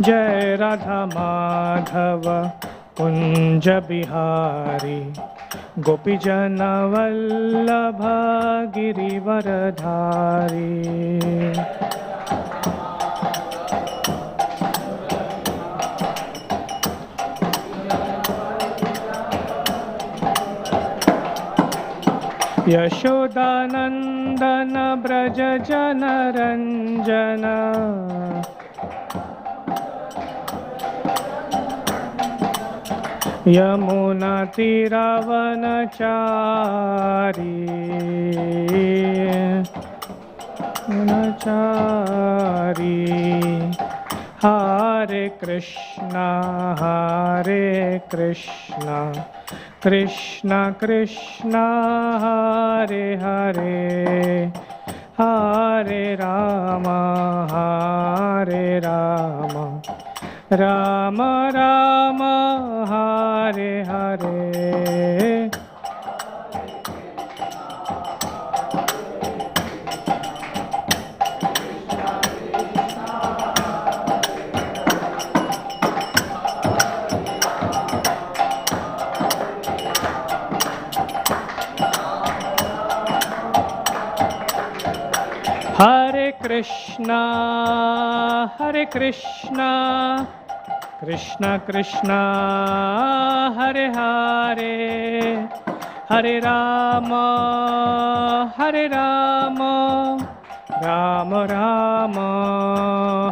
जय राधा माधव कुंज बिहारी गोपीजन वल्लभ गिरिवरधारी। यशोदानंदन ब्रज जन रंजन यमुना तीरावनचारी हरे कृष्णा कृष्णा कृष्णा हरे हरे हरे राम राम राम हरे हरे। हरे कृष्णा कृष्णा कृष्णा हरे हरे हरे राम राम राम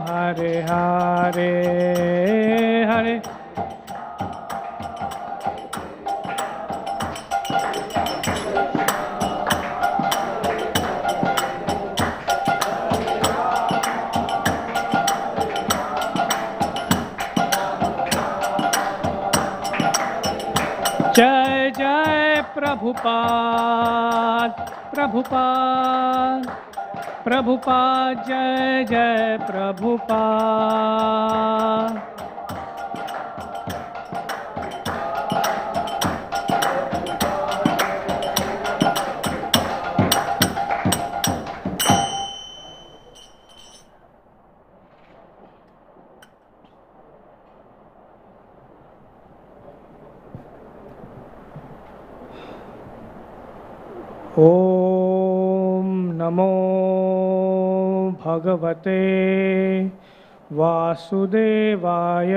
हरे हरे हरे। जय जय प्रभुपाद प्रभुपाद प्रभुपाद जय जय प्रभुपाद। ओम नमो भगवते वासुदेवाय।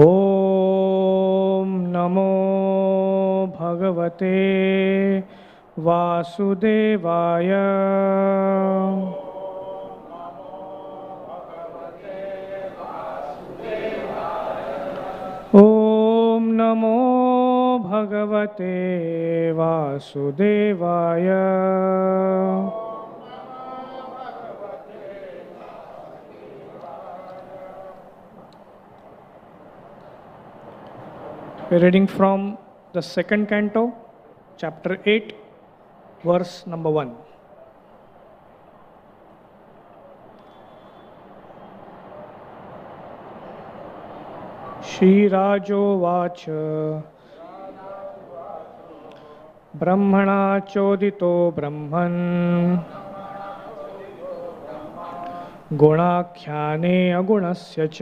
ओम नमो भगवते वासुदेवाय। ओम नमो भगवते वासुदेवाय। We're reading from the second canto, chapter 8, verse number 1. श्रीराजोवाच ब्रह्मणा चोदितो ब्रह्मन् गुणाख्याने अगुणस्य च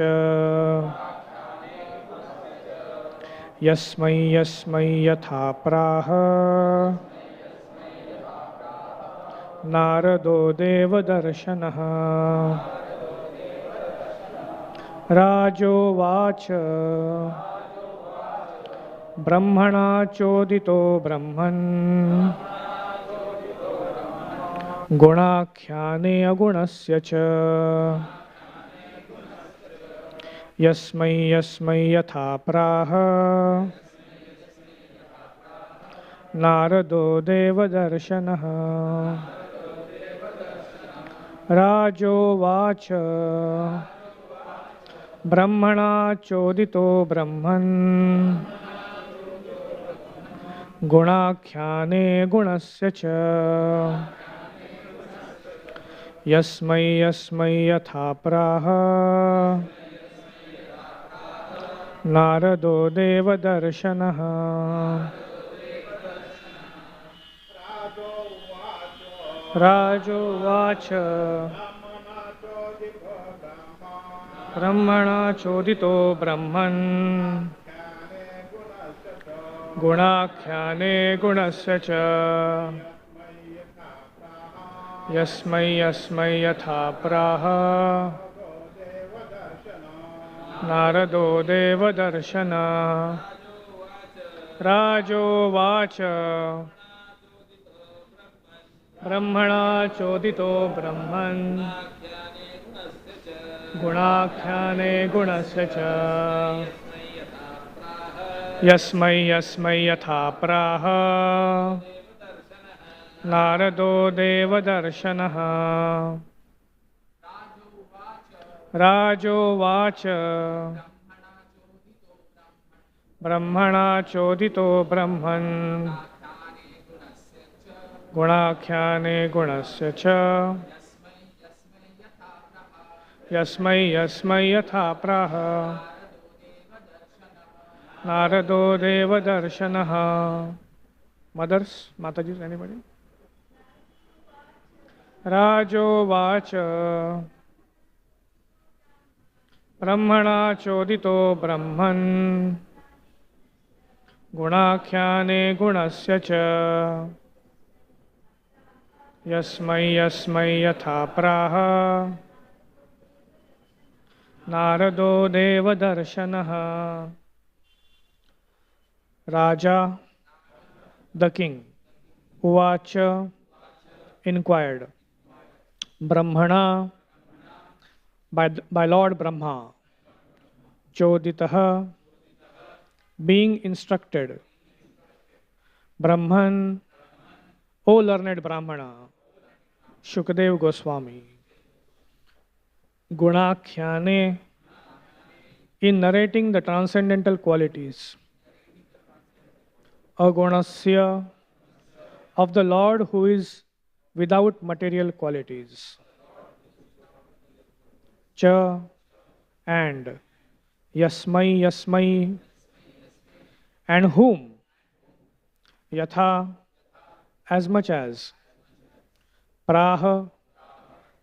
यस्मै यस्मै यथा प्राह नारदो देवदर्शनः। राजोवाच ब्रह्मणा चोदितो ब्रह्मन् गुणाख्याने अगुणस्य च यस्मै यस्मै यथा प्राह नारदो देवदर्शनः। राजोवाच ब्रह्मणा चोदितो ब्रह्मन् गुणाख्याने गुणस्य च यस्मै यस्मै यथा प्राह नारदो देवदर्शनः। राजोवाच ब्रह्मणा चोदितो ब्रह्मन् गुणाख्याने गुणस्य च यस्मै यस्मै यथा प्राह नारदो देवदर्शन राजोवाच ब्रह्मणा चोदितो ब्रह्मन् गुणाख्याने गुणस्य च यस्मै यस्मै यथा प्राह नारदो देवदर्शनः राजोवाच ब्रह्मणा चोदितो ब्रह्मन् गुणाख्याने गुणस्य च यस्मै यस्मै यथा प्राह नारदो देवदर्शनः Mothers, Mataji, anybody? राजोवाच ब्रह्मणा चोदितो ब्रह्मन् गुणाख्याने गुणस्य च यस्मै यस्मै यथा प्राह नारदो देवदर्शनः Raja, the king, Uvacha, inquired, Brahmana, by Lord Brahma, Choditaha, being instructed, Brahman, O learned Brahmana, Shukadev Goswami, Gunakhyane, in narrating the transcendental qualities, Agunasya, of the Lord who is without material qualities. Cha, and Yasmai Yasmai, and whom? Yatha, as much as. Praha,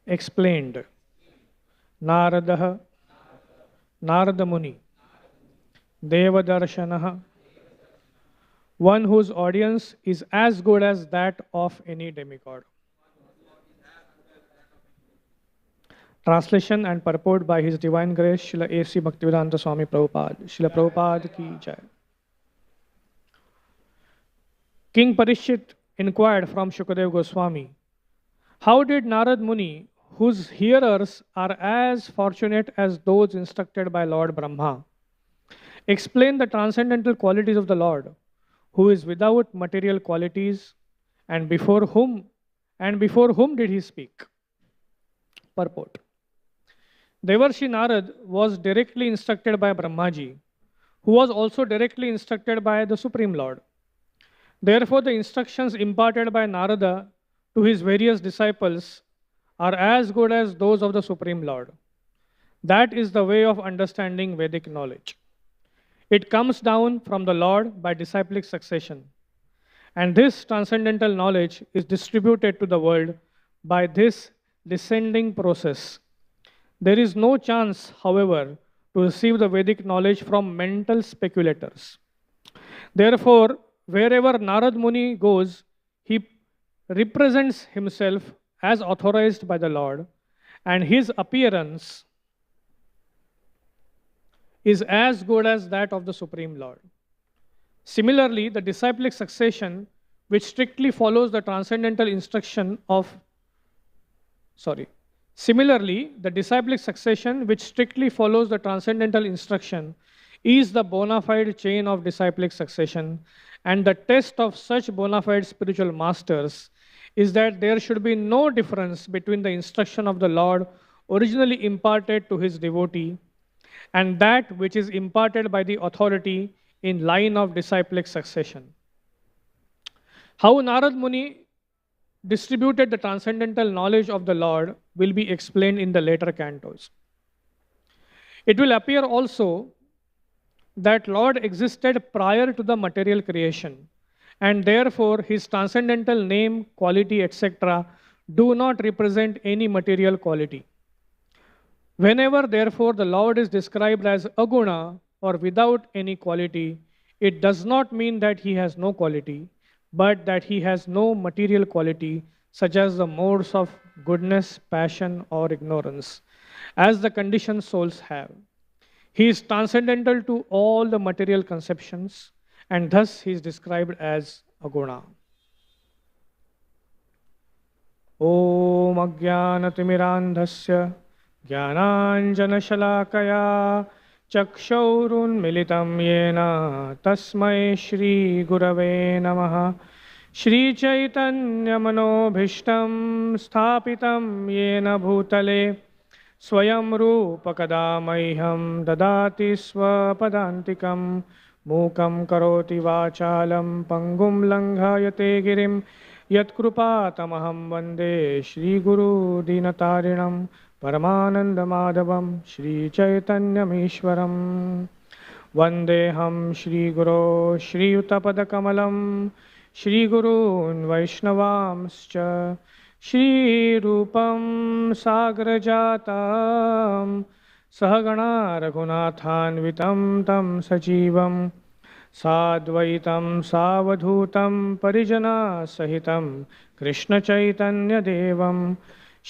explained. Narada, Narada Muni. Devadarshanaha, one whose audience is as good as that of any demigod. Translation and purport by His Divine Grace, Srila A.C. Bhaktivedanta Swami Prabhupada. Srila Prabhupada ki jai. King Parishit inquired from Shukadev Goswami, how did Narad Muni, whose hearers are as fortunate as those instructed by Lord Brahma, explain the transcendental qualities of the Lord, who is without material qualities, and before whom did he speak? Purport. Devarshi Narad was directly instructed by Brahmaji, who was also directly instructed by the Supreme Lord. Therefore, the instructions imparted by Narada to his various disciples are as good as those of the Supreme Lord. That is the way of understanding Vedic knowledge. It comes down from the Lord by disciplic succession. And this transcendental knowledge is distributed to the world by this descending process. There is no chance, however, to receive the Vedic knowledge from mental speculators. Therefore, wherever Narad Muni goes, he represents himself as authorized by the Lord, and his appearance is as good as that of the Supreme Lord. Similarly, the disciplic succession, which strictly follows the transcendental instruction of Similarly, the disciplic succession, which strictly follows the transcendental instruction, is the bona fide chain of disciplic succession, and the test of such bona fide spiritual masters is that there should be no difference between the instruction of the Lord originally imparted to his devotee and that which is imparted by the authority in line of disciplic succession. How Narad Muni distributed the transcendental knowledge of the Lord will be explained in the later cantos. It will appear also that Lord existed prior to the material creation, and therefore his transcendental name, quality, etc. do not represent any material quality. Whenever, therefore, the Lord is described as aguna or without any quality, it does not mean that he has no quality, but that he has no material quality, such as the modes of goodness, passion, or ignorance, as the conditioned souls have. He is transcendental to all the material conceptions, and thus he is described as aguna. Om Ajnanatimirandhasya Jnananjanashalakaya Chakshauruन्मिलितं येन तस्मै श्रीगुरवे नमः श्रीचैतन्यमनोभीष्टं स्थापितं येन भूतले स्वयं रूपकदा मह्यं ददाति स्वपदान्तिकं मूकं करोति वाचालं पङ्गुं लङ्घयते गिरिं यत्कृपातमहं वन्दे श्रीगुरुदीनतारिणं परमानन्दमाधवं श्रीचैतन्यमीश्वरं वन्देऽहं श्रीगुरो श्रीयुतपदकमलं श्रीगुरून् वैष्णवांश्च श्रीरूपं साग्रजातं सहगणा रघुनाथान्वितं तं सजीवं साद्वैतं सावधूतं परिजनसहितं कृष्णचैतन्यदेवं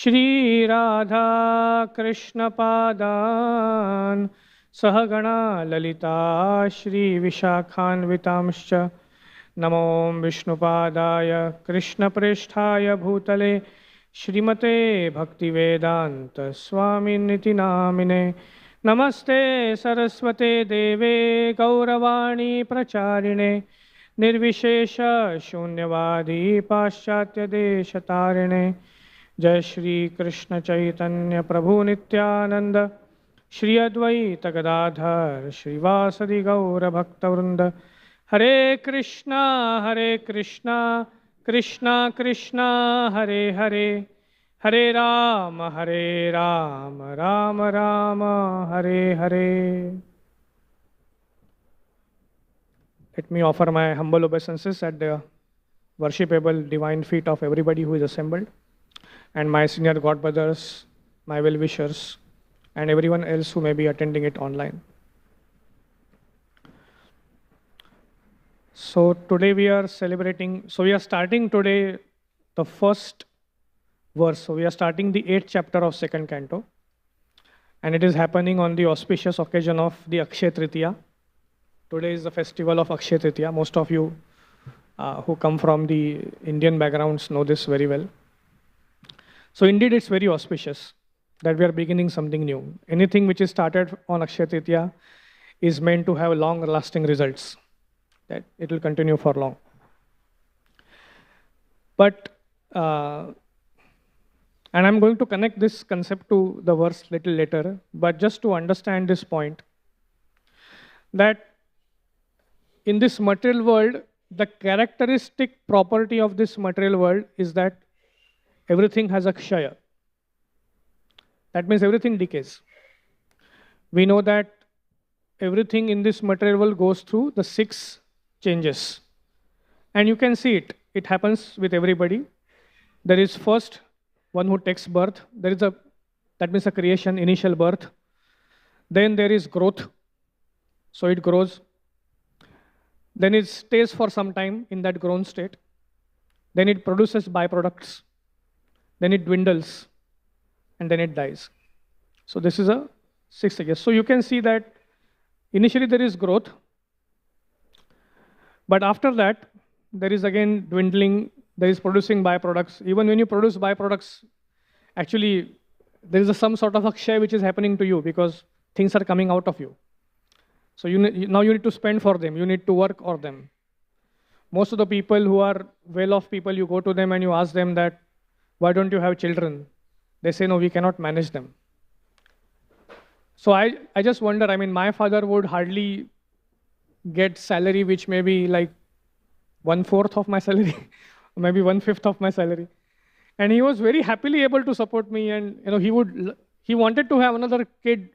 श्रीराधा कृष्णपादान् सहगणा ललिता श्रीविशाखान्वितांश्च नमो विष्णुपादाय कृष्णप्रेष्ठाय भूतले श्रीमते भक्तिवेदांत स्वामिनिति नामिने नमस्ते सरस्वते देवे गौरवाणी प्रचारिणे निर्विशेष शून्यवादी पाश्चात्य देशतारिणे जय श्री कृष्ण चैतन्य प्रभु नित्यानंद श्री अद्वैत गदाधर श्रीवासदि गौर भक्तवृंद हरे Krishna Krishna Krishna Hare Hare Hare Ram Ram Ram Hare Hare. Let me offer my humble obeisances at the worshipable divine feet of everybody who is assembled, and my senior godbrothers, my well-wishers, and everyone else who may be attending it online. So today we are celebrating, so we are starting today the first verse. So we are starting the 8th chapter of 2nd canto, and it is happening on the auspicious occasion of the Akshay Tritiya. Today is the festival of Akshay Tritiya. Most of you who come from the Indian backgrounds know this very well. So indeed it's very auspicious that we are beginning something new. Anything which is started on Akshay Tritiya is meant to have long lasting results, that it will continue for long. But and I'm going to connect this concept to the verse little later, but just to understand this point, that in this material world, the characteristic property of this material world is that everything has a kshaya. That means everything decays. We know that everything in this material world goes through the 6 changes. And you can see it. It happens with everybody. There is first one who takes birth. There is that means a creation, initial birth. Then there is growth. So it grows. Then it stays for some time in that grown state. Then it produces byproducts. Then it dwindles. And then it dies. So this is a 6 stages. So you can see that initially there is growth. But after that, there is again dwindling. There is producing byproducts. Even when you produce byproducts, actually there is some sort of akshay which is happening to you because things are coming out of you. So now you need to spend for them. You need to work on them. Most of the people who are well-off people, you go to them and you ask them that, why don't you have children? They say, no, we cannot manage them. So I just wonder, I mean, my father would hardly get salary which may be like 1/4 of my salary, or maybe 1/5 of my salary. And he was very happily able to support me, and he wanted to have another kid.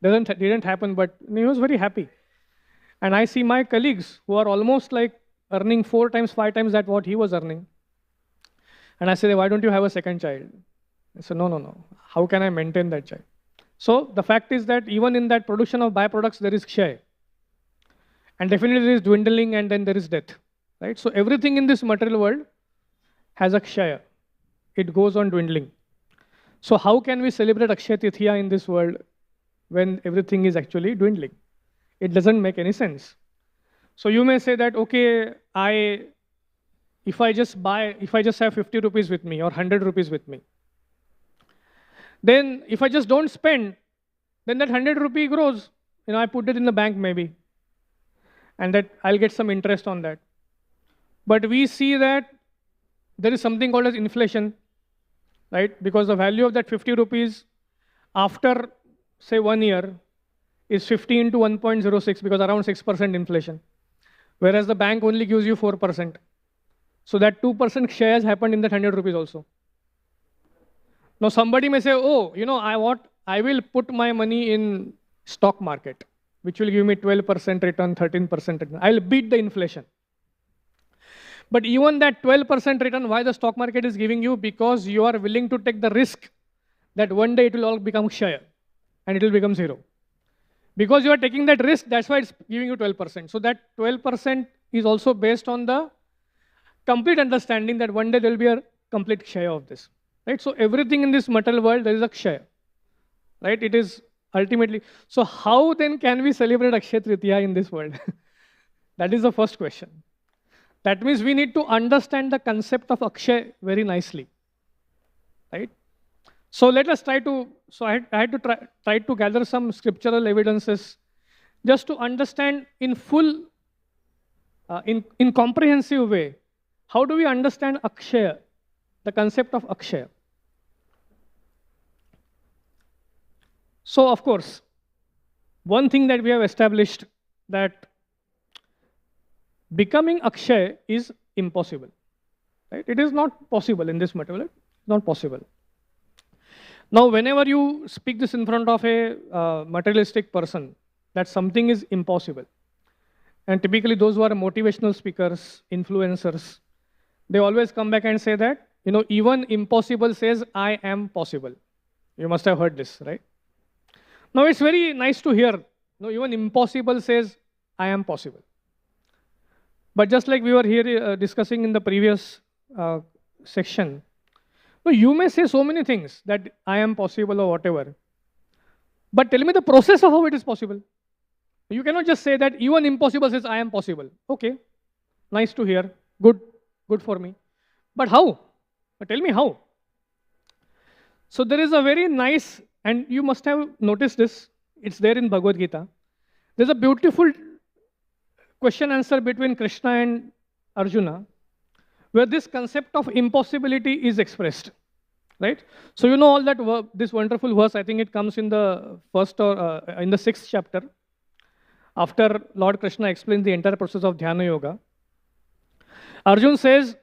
Didn't happen, but he was very happy. And I see my colleagues who are almost like earning 4 times, 5 times that what he was earning. And I say, why don't you have a second child? I said, no, no, no. How can I maintain that child? So the fact is that even in that production of byproducts, there is kshay. And definitely there is dwindling and then there is death. Right? So everything in this material world has a kshaya. It goes on dwindling. So how can we celebrate Akshay Tithiya in this world when everything is actually dwindling? It doesn't make any sense. So you may say that, okay, if I just have 50 rupees with me or 100 rupees with me, then if I just don't spend, then that 100 rupee grows. I put it in the bank maybe, and that I'll get some interest on that. But we see that there is something called as inflation, right? Because the value of that 50 rupees after, say, 1 year is 50 into 1.06 because around 6% inflation. Whereas the bank only gives you 4%. So that 2% share has happened in that 100 rupees also. Now somebody may say, oh, I will put my money in stock market, which will give me 12% return, 13% return. I'll beat the inflation. But even that 12% return, why the stock market is giving you? Because you are willing to take the risk that one day it will all become share and it will become zero. Because you are taking that risk, that's why it's giving you 12%. So that 12% is also based on the complete understanding that one day there will be a complete share of this. Right? So everything in this material world, there is a kshaya. Right? It is ultimately. So how then can we celebrate Akshay Tritiya in this world? That is the first question. That means we need to understand the concept of Akshay very nicely. Right? So let us try to, I had to try to gather some scriptural evidences just to understand in full, in comprehensive way, how do we understand Akshay, the concept of Akshay. So of course, one thing that we have established that becoming Akshay is impossible. Right? It is not possible in this material, not possible. Now, whenever you speak this in front of a materialistic person, that something is impossible. And typically those who are motivational speakers, influencers, they always come back and say that, even impossible says, I am possible. You must have heard this, right? Now, it's very nice to hear, even impossible says, I am possible. But just like we were here discussing in the previous section, you may say so many things that I am possible or whatever. But tell me the process of how it is possible. You cannot just say that even impossible says I am possible. Okay, nice to hear, good for me. But how? Tell me how. So there is a very nice, and you must have noticed this, it's there in Bhagavad Gita. There's a beautiful question answer between Krishna and Arjuna, where this concept of impossibility is expressed, right? So all that this wonderful verse, I think it comes in the first or in the 6th chapter, after Lord Krishna explains the entire process of Dhyana Yoga. Arjun says,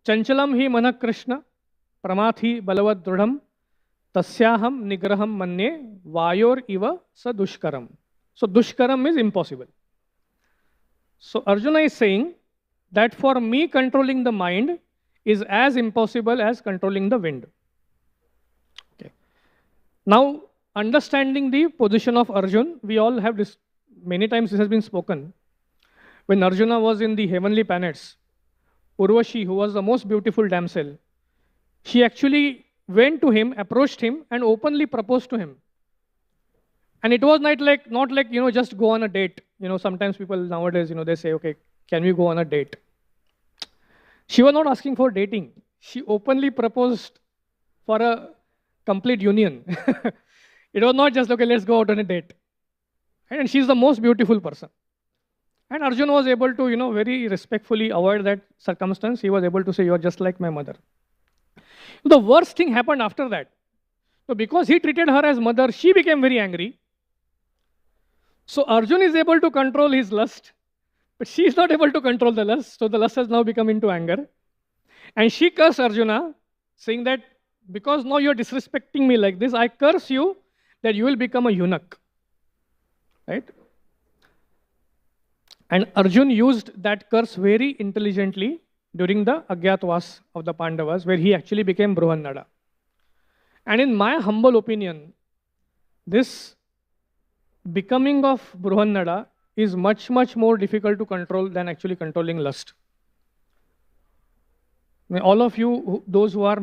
Chanchalam hi manak Krishna, pramathi balavad drudham, tasyaham nigraham manye, vayor iva sa dushkaram. So dushkaram is impossible. So Arjuna is saying that for me controlling the mind is as impossible as controlling the wind. Okay. Now, understanding the position of Arjuna, we all have this, many times this has been spoken. When Arjuna was in the heavenly planets, Urvashi, who was the most beautiful damsel, she actually went to him, approached him, and openly proposed to him. And it was not like just go on a date. Sometimes people nowadays, they say, okay, can we go on a date? She was not asking for dating. She openly proposed for a complete union. It was not just, okay, let's go out on a date. And she's the most beautiful person. And Arjuna was able to, very respectfully avoid that circumstance. He was able to say, you are just like my mother. The worst thing happened after that. So because he treated her as mother, she became very angry. So Arjuna is able to control his lust, but she is not able to control the lust. So the lust has now become into anger. And she cursed Arjuna, saying that because now you are disrespecting me like this, I curse you that you will become a eunuch. Right? And Arjuna used that curse very intelligently during the Agyatwas of the Pandavas, where he actually became Bruhannada. And in my humble opinion, this becoming of Bruhannada is much, much more difficult to control than actually controlling lust. I mean, all of you, those who are,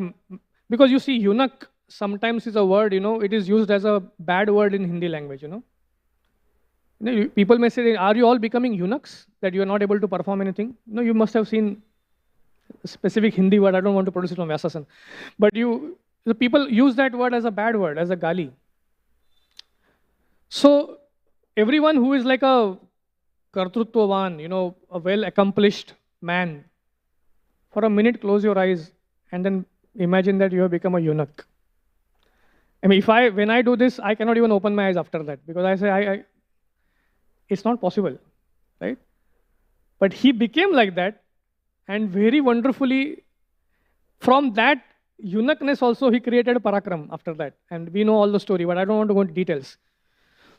because you see, eunuch sometimes is a word, it is used as a bad word in Hindi language, People may say, are you all becoming eunuchs, that you are not able to perform anything? No, you must have seen a specific Hindi word. I don't want to produce it from Vyasasan. But the people use that word as a bad word, as a gali. So everyone who is like a kartrutvavan, a well-accomplished man, for a minute close your eyes and then imagine that you have become a eunuch. I mean, when I do this, I cannot even open my eyes after that, because I say, it's not possible, right? But he became like that, and very wonderfully, from that eunuchness also, he created Parakram after that. And we know all the story, but I don't want to go into details.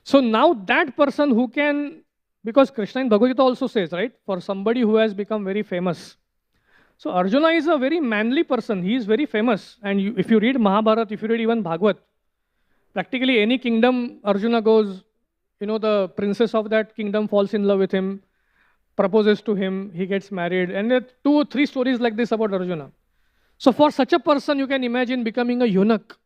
So now that person who can, because Krishna in Bhagavad Gita also says, right, for somebody who has become very famous. So Arjuna is a very manly person. He is very famous. And if you read Mahabharata, if you read even Bhagavad, practically any kingdom Arjuna goes, the princess of that kingdom falls in love with him, proposes to him, he gets married. And there are 2 or 3 stories like this about Arjuna. So for such a person, you can imagine becoming a eunuch.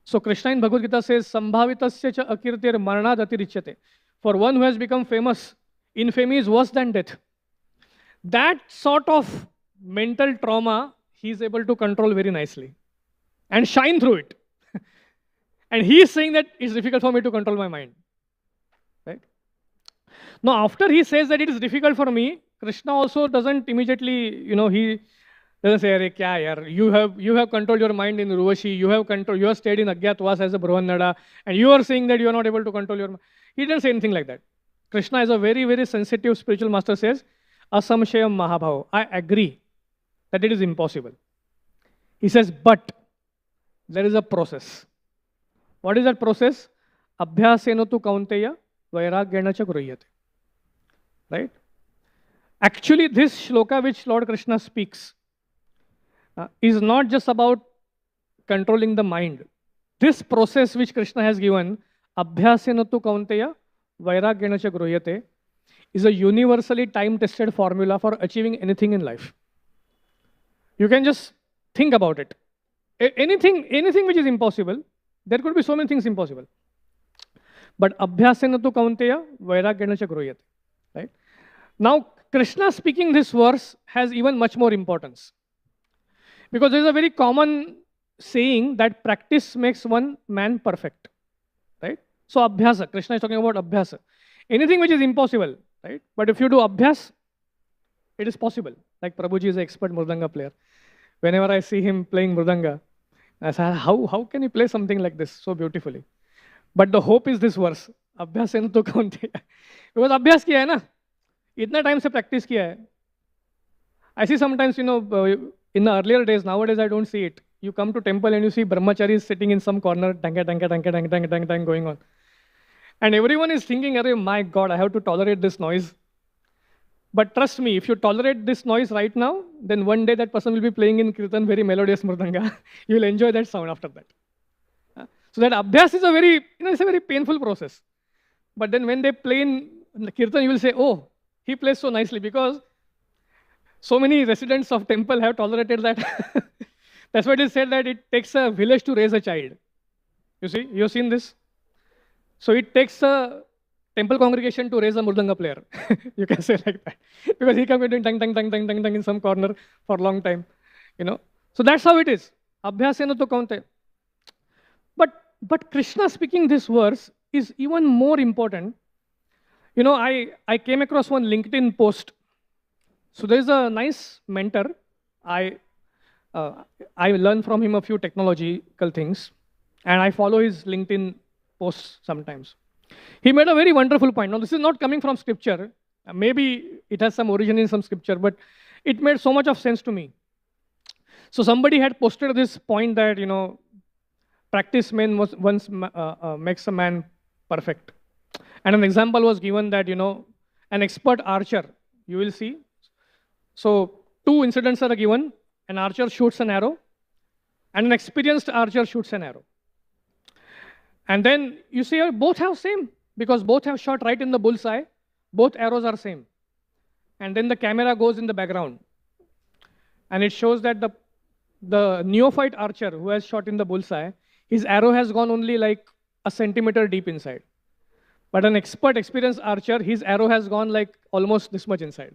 So Krishna in Bhagavad Gita says, Sambhavitasya cha akirtir marnad atirichyate. For one who has become famous, infamy is worse than death. That sort of mental trauma, he is able to control very nicely and shine through it. And he is saying that it's difficult for me to control my mind. Right? Now, after he says that it is difficult for me, Krishna also doesn't immediately, he doesn't say, Arey, kya yaar? You have controlled your mind in Urvashi, you have stayed in Agyatwas as a Bruhannada, and you are saying that you are not able to control your mind. He didn't say anything like that. Krishna is a very, very sensitive spiritual master, says, Asamshayam Mahabhava. I agree that it is impossible. He says, but there is a process. What is that process? Abhyasena tu kaunteya vairagyena cha gruhyate. Right? Actually, this shloka which Lord Krishna speaks is not just about controlling the mind. This process which Krishna has given, Abhyasena tu kaunteya vairagyena cha gruhyate, is a universally time-tested formula for achieving anything in life. You can just think about it. Anything which is impossible, there could be so many things impossible. But abhyasena tu kaunteya vairagyena cha gruhyate. Right? Now, Krishna speaking this verse has even much more importance. Because there is a very common saying that practice makes one man perfect. Right? So abhyasa, Krishna is talking about abhyasa. Anything which is impossible, right? But if you do abhyas, it is possible. Like Prabhuji is an expert mridanga player. Whenever I see him playing mridanga, I say, how can he play something like this so beautifully? But the hope is this verse, abhyasena tu kaunteya. Because abhyas kiya hai na, itna time se practice kiya hai. I see sometimes, in the earlier days, nowadays I don't see it. You come to temple and you see brahmacharis sitting in some corner, tang going on. And everyone is thinking, my God, I have to tolerate this noise. But trust me, if you tolerate this noise right now, then one day that person will be playing in kirtan very melodious mridanga. You will enjoy that sound after that. So that abhyas is it's a very painful process. But then when they play in kirtan, you will say, oh, he plays so nicely, because so many residents of temple have tolerated that. That's why it is said that it takes a village to raise a child. You see, you have seen this? So it takes a temple congregation to raise a mridanga player. You can say like that. Because he can be doing tang in some corner for a long time. So that's how it is. Abhyasena tu kaunteya. But Krishna speaking this verse is even more important. I came across one LinkedIn post. So there is a nice mentor. I learn from him a few technological things. And I follow his LinkedIn posts sometimes. He made a very wonderful point. Now, this is not coming from scripture. Maybe it has some origin in some scripture, but it made so much of sense to me. So somebody had posted this point that, practice makes a man perfect. And an example was given that, an expert archer, you will see. So 2 two incidents are given. An archer shoots an arrow, and an experienced archer shoots an arrow. And then you see both have same, because both have shot right in the bullseye. Both arrows are same. And then the camera goes in the background. And it shows that the neophyte archer who has shot in the bullseye, his arrow has gone only like a centimeter deep inside. But an expert, experienced archer, his arrow has gone like almost this much inside.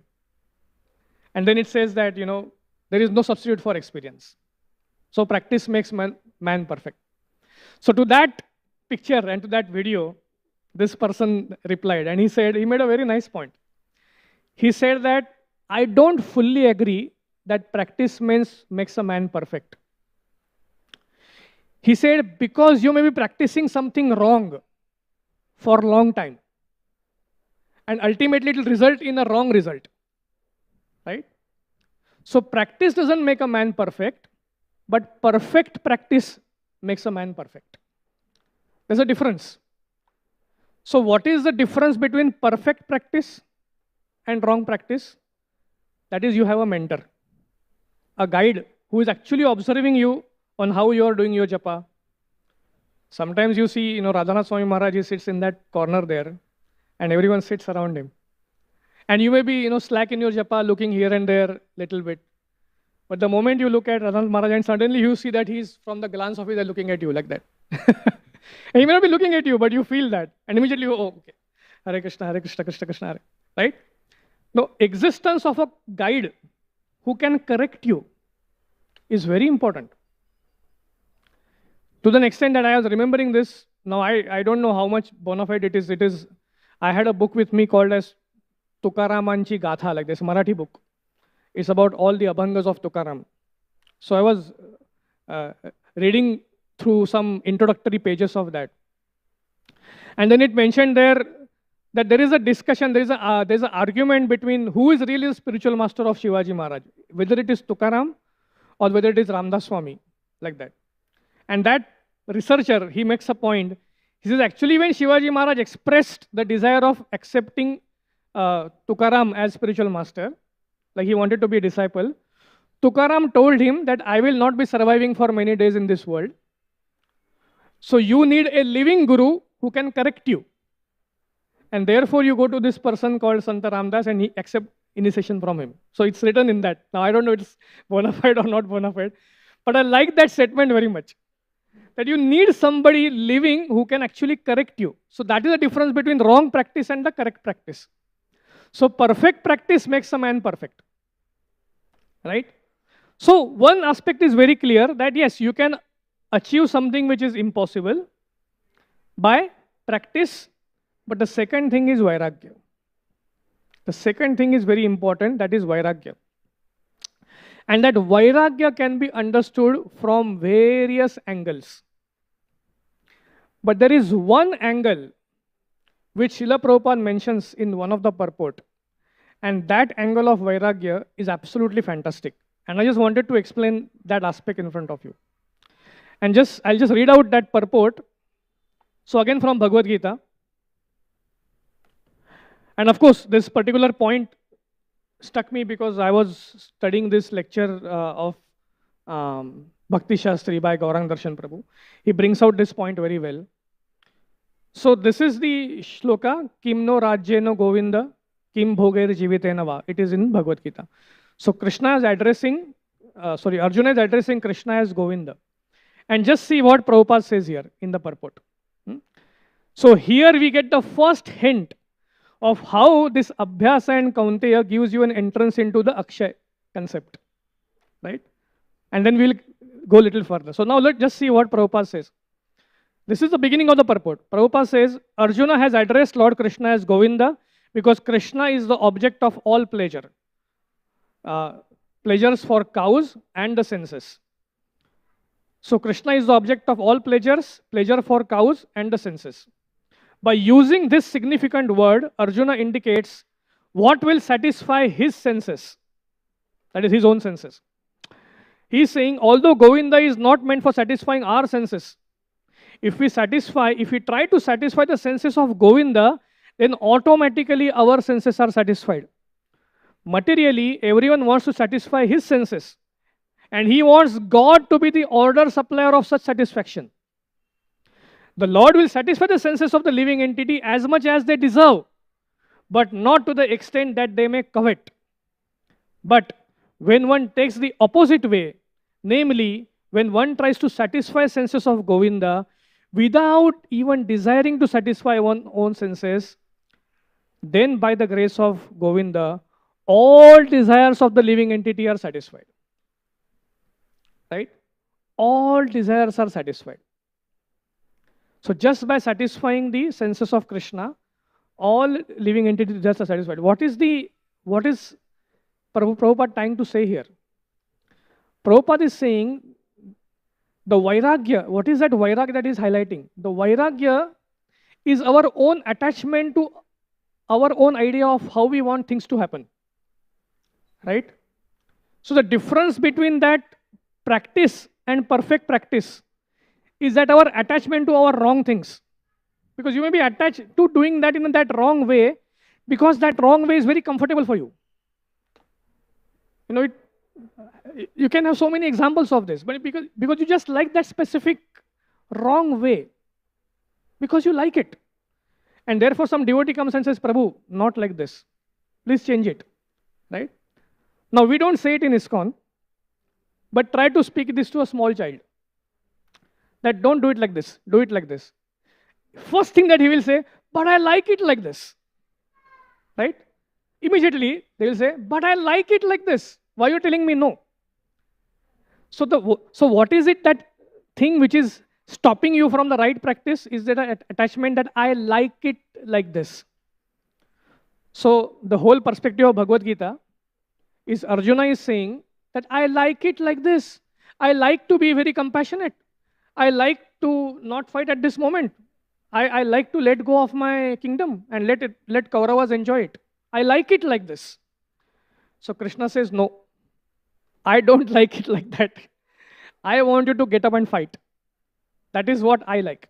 And then it says that, there is no substitute for experience. So practice makes man perfect. So to that picture and to that video, this person replied, and he made a very nice point. He said that, I don't fully agree that practice makes a man perfect. He said, because you may be practicing something wrong for a long time. And ultimately it will result in a wrong result. Right? So practice doesn't make a man perfect, but perfect practice makes a man perfect. There's a difference. So what is the difference between perfect practice and wrong practice? That is, you have a mentor, a guide who is actually observing you on how you are doing your japa. Sometimes you see, Radhanath Swami Maharaj, he sits in that corner there, and everyone sits around him. And you may be, slack in your japa, looking here and there little bit. But the moment you look at Radhanath Maharaj, and suddenly you see that he's from the glance of his eye looking at you like that. And he may not be looking at you, but you feel that. And immediately you go, oh, okay. Hare Krishna, Krishna Krishna, Hare. Right? Now, existence of a guide who can correct you is very important. To the extent that I was remembering this, now I don't know how much bona fide it is. I had a book with me called as Tukaramanchi Gatha, like this Marathi book. It's about all the abhangas of Tukaram. So I was reading through some introductory pages of that. And then it mentioned there that there is a discussion, there's an argument between who is really the spiritual master of Shivaji Maharaj, whether it is Tukaram or whether it is Ramdas Swami, like that. And that researcher, he makes a point. He says, actually, when Shivaji Maharaj expressed the desire of accepting Tukaram as spiritual master, like he wanted to be a disciple, Tukaram told him that I will not be surviving for many days in this world. So you need a living guru who can correct you. And therefore you go to this person called Santa Ramdas and he accepts initiation from him. So it's written in that. Now I don't know if it's bona fide or not bona fide, but I like that statement very much. That you need somebody living who can actually correct you. So that is the difference between wrong practice and the correct practice. So perfect practice makes a man perfect. Right? So one aspect is very clear that yes, you can achieve something which is impossible by practice, but the second thing is vairagya. The second thing is very important, that is vairagya. And that vairagya can be understood from various angles. But there is one angle which Srila Prabhupada mentions in one of the purport. And that angle of vairagya is absolutely fantastic. And I just wanted to explain that aspect in front of you. And I'll just read out that purport. So again from Bhagavad Gita. And of course, this particular point struck me because I was studying this lecture of Bhakti Shastri by Gaurang Darshan Prabhu. He brings out this point very well. So this is the shloka, Kim no rajyeno govinda, kim bhoger jivitena va. It is in Bhagavad Gita. So Krishna is addressing, Arjuna is addressing Krishna as Govinda. And just see what Prabhupada says here in the purport. So here we get the first hint of how this Abhyasa and Kaunteya gives you an entrance into the Akshay concept. Right? And then we'll go a little further. So now let's just see what Prabhupada says. This is the beginning of the purport. Prabhupada says, Arjuna has addressed Lord Krishna as Govinda because Krishna is the object of all pleasure. Pleasures for cows and the senses. So Krishna is the object of all pleasures, pleasure for cows and the senses. By using this significant word, Arjuna indicates what will satisfy his senses. That is his own senses. He is saying, although Govinda is not meant for satisfying our senses, if we try to satisfy the senses of Govinda, then automatically our senses are satisfied. Materially, everyone wants to satisfy his senses. And he wants God to be the order supplier of such satisfaction. The Lord will satisfy the senses of the living entity as much as they deserve, but not to the extent that they may covet. But when one takes the opposite way, namely, when one tries to satisfy senses of Govinda without even desiring to satisfy one's own senses, then by the grace of Govinda, all desires of the living entity are satisfied. Right? All desires are satisfied. So just by satisfying the senses of Krishna, all living entities just are satisfied. What is Prabhupada trying to say here? Prabhupada is saying the Vairagya, what is that Vairagya that is highlighting? The Vairagya is our own attachment to our own idea of how we want things to happen. Right? So the difference between that practice and perfect practice is that our attachment to our wrong things. Because you may be attached to doing that in that wrong way because that wrong way is very comfortable for you. You know, you can have so many examples of this, but because you just like that specific wrong way, because you like it. And therefore some devotee comes and says, Prabhu, not like this. Please change it. Right? Now we don't say it in ISKCON, but try to speak this to a small child. That don't do it like this, do it like this. First thing that he will say, but I like it like this. Right? Immediately they will say, but I like it like this. Why are you telling me no? So what is it, that thing which is stopping you from the right practice? Is that an attachment that I like it like this? So the whole perspective of Bhagavad Gita is Arjuna is saying that I like it like this. I like to be very compassionate. I like to not fight at this moment. I like to let go of my kingdom and let Kauravas enjoy it. I like it like this. So Krishna says, no, I don't like it like that. I want you to get up and fight. That is what I like.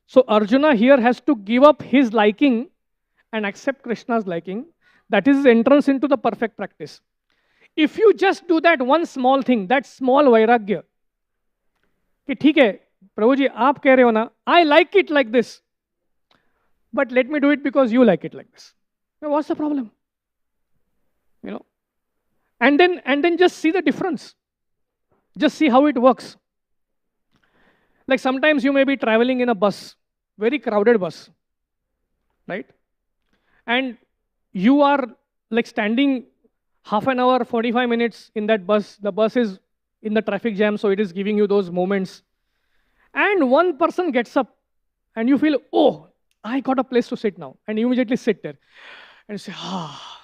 So Arjuna here has to give up his liking and accept Krishna's liking. That is his entrance into the perfect practice. If you just do that one small thing, that small vairagya, कि ठीक है प्रभु जी आप कह रहे हो ना, I like it like this, but let me do it because you like it like this. Now, what's the problem? You know, and then just see the difference. Just see how it works. Like sometimes you may be traveling in a bus, very crowded bus, right? And you are like standing half an hour, 45 minutes in that bus. The bus is in the traffic jam, so it is giving you those moments. And one person gets up and you feel, oh, I got a place to sit now. And you immediately sit there and you say, ah.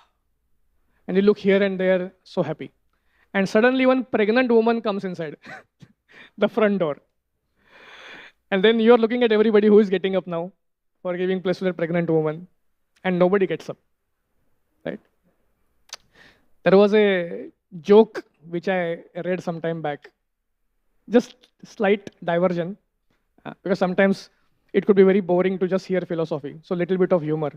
And you look here and there, so happy. And suddenly one pregnant woman comes inside the front door. And then you're looking at everybody who is getting up now for giving place to that pregnant woman. And nobody gets up. Right? There was a joke which I read some time back. Just slight diversion. Because sometimes it could be very boring to just hear philosophy. So little bit of humor.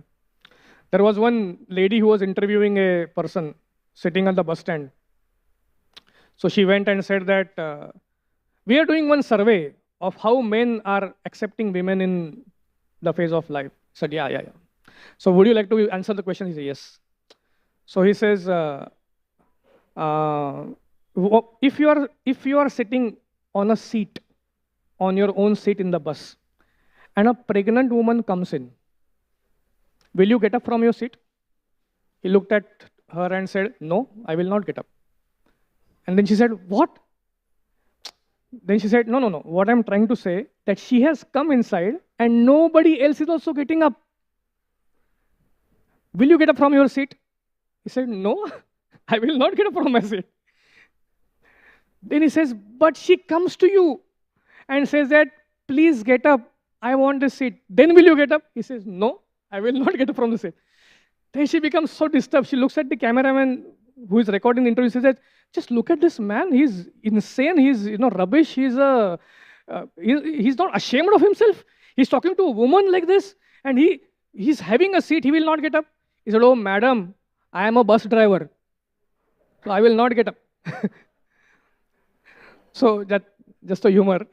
There was one lady who was interviewing a person sitting on the bus stand. So she went and said that we are doing one survey of how men are accepting women in the phase of life. I said, yeah. So would you like to answer the question? He said, yes. So he says, if you are sitting on a seat, on your own seat in the bus, and a pregnant woman comes in, will you get up from your seat? He looked at her and said, no, I will not get up. And then she said, what? Then she said, no. What I'm trying to say, that she has come inside and nobody else is also getting up. Will you get up from your seat? He said, no, I will not get up from my seat. Then he says, but she comes to you and says that, please get up, I want this seat. Then will you get up? He says, no, I will not get up from the seat. Then she becomes so disturbed. She looks at the cameraman who is recording the interview. She says, just look at this man. He's insane. He's rubbish. He's not ashamed of himself. He's talking to a woman like this, and he's having a seat. He will not get up. He said, oh, madam, I am a bus driver. So I will not get up. So that just a humor.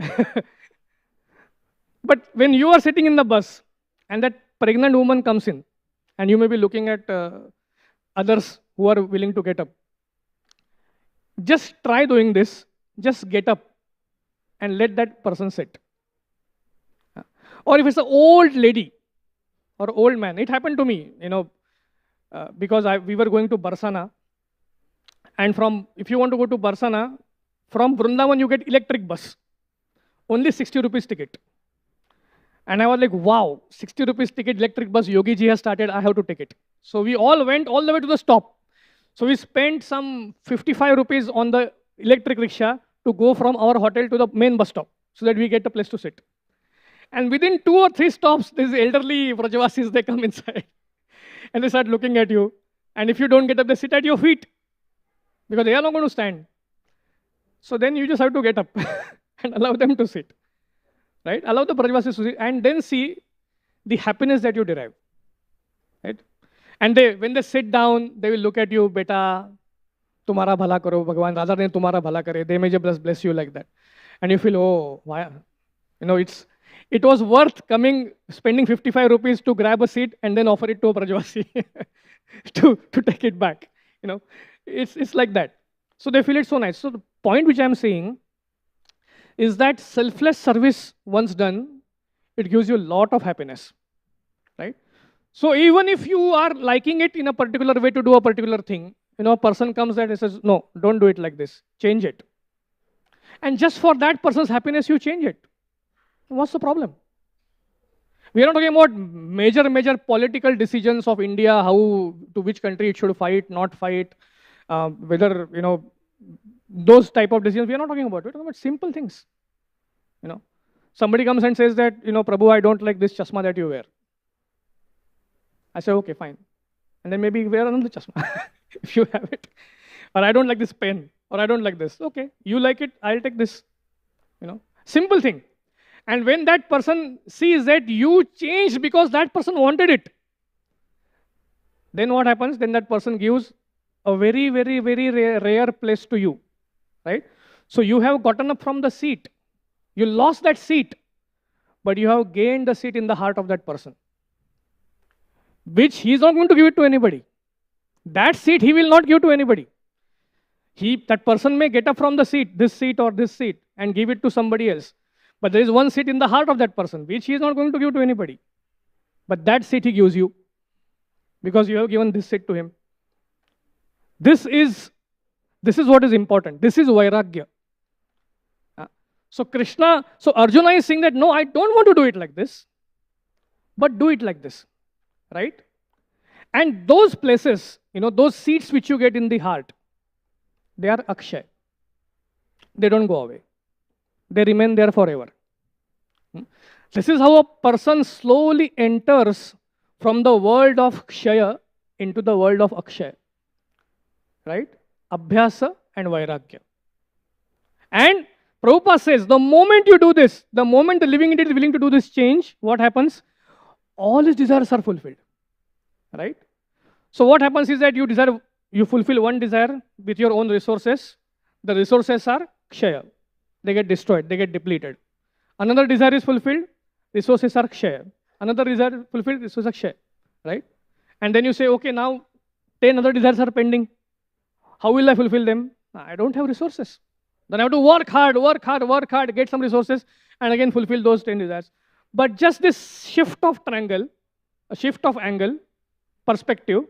But when you are sitting in the bus and that pregnant woman comes in, and you may be looking at others who are willing to get up, just try doing this. Just get up and let that person sit. Or if it's an old lady or old man, it happened to me, because we were going to Barsana, and if you want to go to Barsana, from Vrindavan you get electric bus, only 60 rupees ticket. And I was like, wow, 60 rupees ticket, electric bus, Yogi ji has started, I have to take it. So we all went all the way to the stop. So we spent some 55 rupees on the electric rickshaw to go from our hotel to the main bus stop so that we get a place to sit. And within 2 or 3 stops, these elderly Vrajavasis, they come inside and they start looking at you. And if you don't get up, they sit at your feet because they are not going to stand. So then you just have to get up and allow them to sit. Right? Allow the Vrajavasis to sit and then see the happiness that you derive. Right? And when they sit down, they will look at you, beta, tumhara bhala karo, Bhagwan, Radha ne tumhara bhala kare. They may just bless you like that. And you feel, oh, why? It was worth spending 55 rupees to grab a seat and then offer it to a Vrajavasi to take it back. It's like that. So they feel it so nice. So the point which I'm saying is that selfless service, once done, it gives you a lot of happiness, right? So even if you are liking it in a particular way to do a particular thing, a person comes and says, no, don't do it like this, change it. And just for that person's happiness, you change it. What's the problem? We are not talking about major political decisions of India, to which country it should fight, not fight, whether, those type of decisions. We are not talking about. We're talking about simple things. Somebody comes and says that, Prabhu, I don't like this chasma that you wear. I say, okay, fine. And then maybe wear another chasma if you have it. Or I don't like this pen, or I don't like this. Okay, you like it, I'll take this. Simple thing. And when that person sees that you changed because that person wanted it, then what happens? Then that person gives a very, very, very rare place to you, right? So you have gotten up from the seat. You lost that seat, but you have gained the seat in the heart of that person, which he is not going to give it to anybody. That seat he will not give to anybody. That person may get up from the seat, this seat or this seat, and give it to somebody else. But there is one seat in the heart of that person, which he is not going to give to anybody. But that seat he gives you, because you have given this seat to him. This is what is important. This is Vairagya. So Arjuna is saying that, no, I don't want to do it like this, but do it like this, right? And those places, those seats which you get in the heart, they are Akshay. They don't go away. They remain there forever. This is how a person slowly enters from the world of Kshaya into the world of Akshay. Right? Abhyasa and Vairagya. And Prabhupada says, the moment you do this, the moment the living entity is willing to do this change, what happens? All his desires are fulfilled. Right? So what happens is that you fulfill one desire with your own resources. The resources are Kshaya. They get destroyed, they get depleted. Another desire is fulfilled, resources are Kshaya. Another desire fulfilled, resources are Kshaya. Right? And then you say, okay, now 10 other desires are pending. How will I fulfill them? I don't have resources. Then I have to work hard, get some resources, and again fulfill those 10 desires. But just this shift of triangle, a shift of angle, perspective,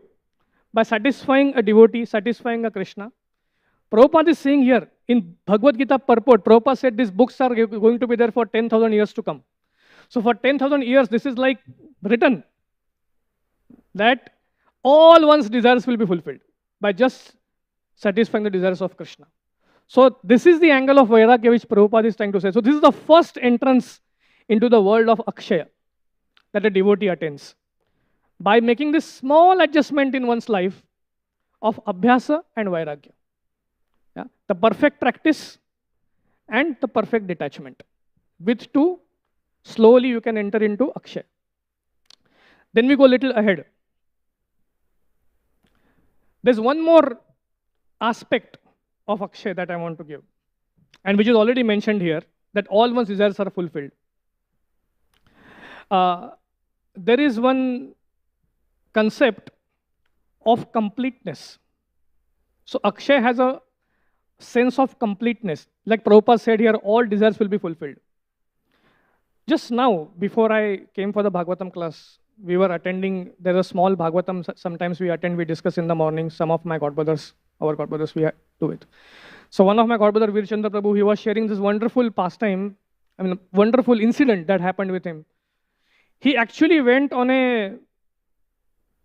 by satisfying a devotee, satisfying a Krishna, Prabhupada is saying here, in Bhagavad Gita purport, Prabhupada said these books are going to be there for 10,000 years to come. So for 10,000 years, this is like written that all one's desires will be fulfilled by just satisfying the desires of Krishna. So this is the angle of Vairagya which Prabhupada is trying to say. So this is the first entrance into the world of Akshaya that a devotee attains. By making this small adjustment in one's life of Abhyasa and Vairagya. Yeah? The perfect practice and the perfect detachment. With two, slowly you can enter into Akshay. Then we go a little ahead. There's one more aspect of Akshay that I want to give, and which is already mentioned here, that all one's desires are fulfilled. There is one concept of completeness. So Akshay has a sense of completeness. Like Prabhupada said here, all desires will be fulfilled. Just now, before I came for the Bhagavatam class, we were attending, there's a small Bhagavatam, sometimes we attend, we discuss in the morning, some of my godbrothers, our godbrothers, we do it. So one of my godbrother, Virchandra Prabhu, he was sharing this wonderful pastime, wonderful incident that happened with him. He actually went on a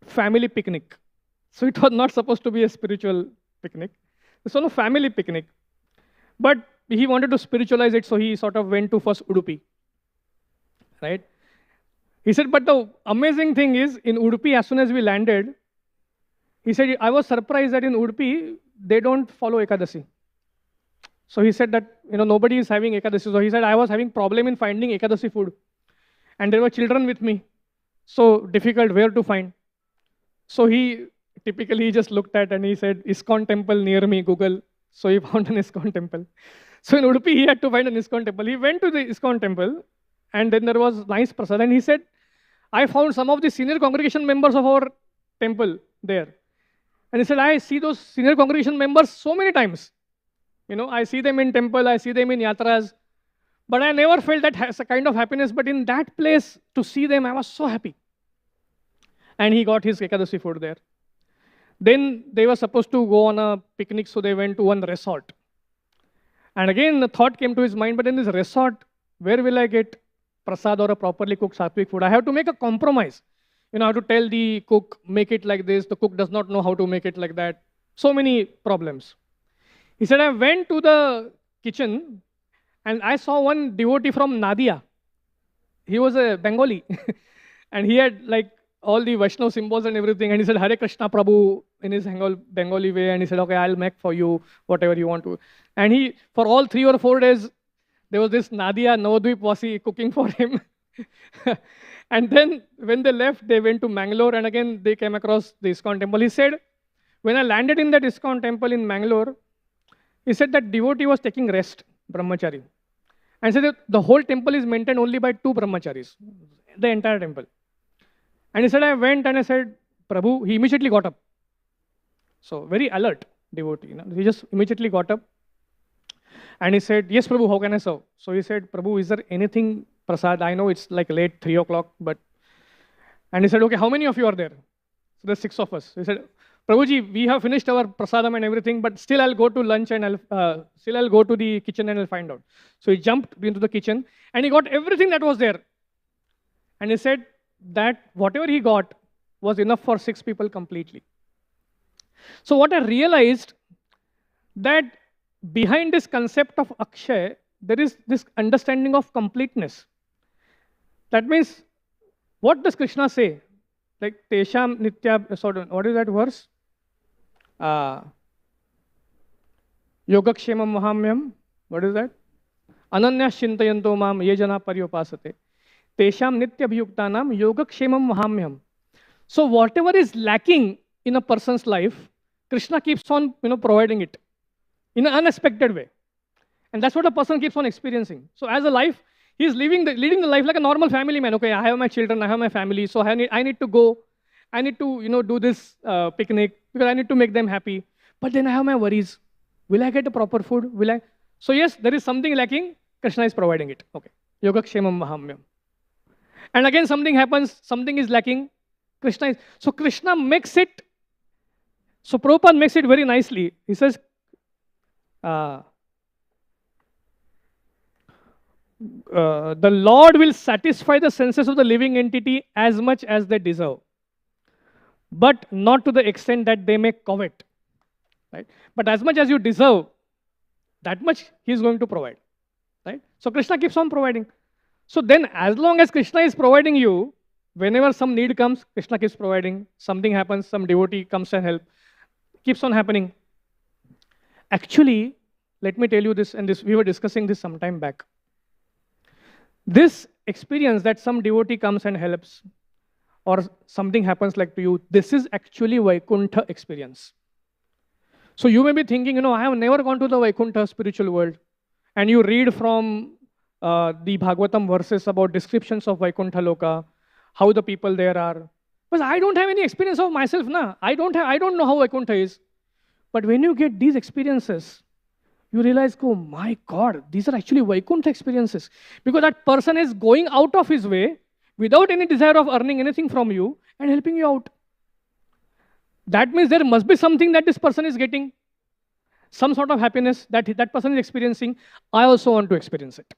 family picnic. So it was not supposed to be a spiritual picnic. It's on a family picnic. But he wanted to spiritualize it, so he sort of went to first Udupi. Right? He said, but the amazing thing is, in Udupi, as soon as we landed, he said, I was surprised that in Udupi, they don't follow Ekadasi. So he said that, nobody is having Ekadasi. So he said, I was having problem in finding Ekadasi food. And there were children with me. So difficult where to find. So he typically just looked at and he said, ISKCON temple near me, Google. So he found an ISKCON temple. So in Udupi, he had to find an ISKCON temple. He went to the ISKCON temple and then there was nice prasad. And he said, I found some of the senior congregation members of our temple there. And he said, I see those senior congregation members so many times. I see them in temple, I see them in yatras. But I never felt that has a kind of happiness. But in that place, to see them, I was so happy. And he got his Ekadasi food there. Then they were supposed to go on a picnic, so they went to one resort. And again, the thought came to his mind, but in this resort, where will I get prasad or a properly cooked sattvic food? I have to make a compromise. I have to tell the cook, make it like this. The cook does not know how to make it like that. So many problems. He said, I went to the kitchen and I saw one devotee from Nadia. He was a Bengali. And he had like all the Vaishnav symbols and everything. And he said, Hare Krishna Prabhu in his Bengali way. And he said, okay, I'll make for you whatever you want to. And he, for all 3 or 4 days, there was this Nadia Navadvip Vasi cooking for him. And then when they left, they went to Mangalore. And again, they came across the ISKCON temple. He said, when I landed in that ISKCON temple in Mangalore, he said that devotee was taking rest, brahmachari. And said that the whole temple is maintained only by 2 brahmacharis, the entire temple. And he said, I went and I said, Prabhu, he immediately got up. So very alert devotee. He just immediately got up. And he said, yes, Prabhu, how can I serve? So he said, Prabhu, is there anything prasad? I know it's like late, 3 o'clock, but... And he said, okay, how many of you are there? So there's 6 of us. He said, Prabhuji, we have finished our prasadam and everything, but still I'll go to lunch and I'll go to the kitchen and I'll find out. So he jumped into the kitchen and he got everything that was there. And he said that whatever he got was enough for 6 people completely. So what I realized, that behind this concept of Akshay, there is this understanding of completeness. That means, what does Krishna say? Like, Tesham Nitya, sorry, what is that verse? Yogakshemam Mahamyam. What is that? Ananya Shintayanto Mam Yejana Paryopasate. Tesham Nitya Bhiyuktanam Yogakshemam Mahamyam. So whatever is lacking in a person's life, Krishna keeps on providing it in an unexpected way. And that's what a person keeps on experiencing. So as a life, he's leading the life like a normal family man. Okay, I have my children, I have my family, so I need to go. I need to, do this picnic because I need to make them happy. But then I have my worries. Will I get a proper food? Will I? So yes, there is something lacking. Krishna is providing it. Okay. Yogakshemam Mahamyam. And again, something happens. Something is lacking. Krishna is. So Krishna makes it. So Prabhupada makes it very nicely. He says, the Lord will satisfy the senses of the living entity as much as they deserve, but not to the extent that they may covet. Right? But as much as you deserve, that much He is going to provide. Right? So Krishna keeps on providing. So then, as long as Krishna is providing you, whenever some need comes, Krishna keeps providing. Something happens, some devotee comes and help. Keeps on happening. Actually, let me tell you this, and we were discussing this some time back. This experience that some devotee comes and helps, or something happens like to you, this is actually Vaikuntha experience. So you may be thinking, I have never gone to the Vaikuntha spiritual world. And you read from the Bhagavatam verses about descriptions of Vaikuntha Loka, how the people there are. But I don't have any experience of myself, na. I don't know how Vaikuntha is. But when you get these experiences, you realize, oh my God, these are actually Vaikuntha experiences. Because that person is going out of his way without any desire of earning anything from you and helping you out. That means there must be something that this person is getting, some sort of happiness that that person is experiencing. I also want to experience it.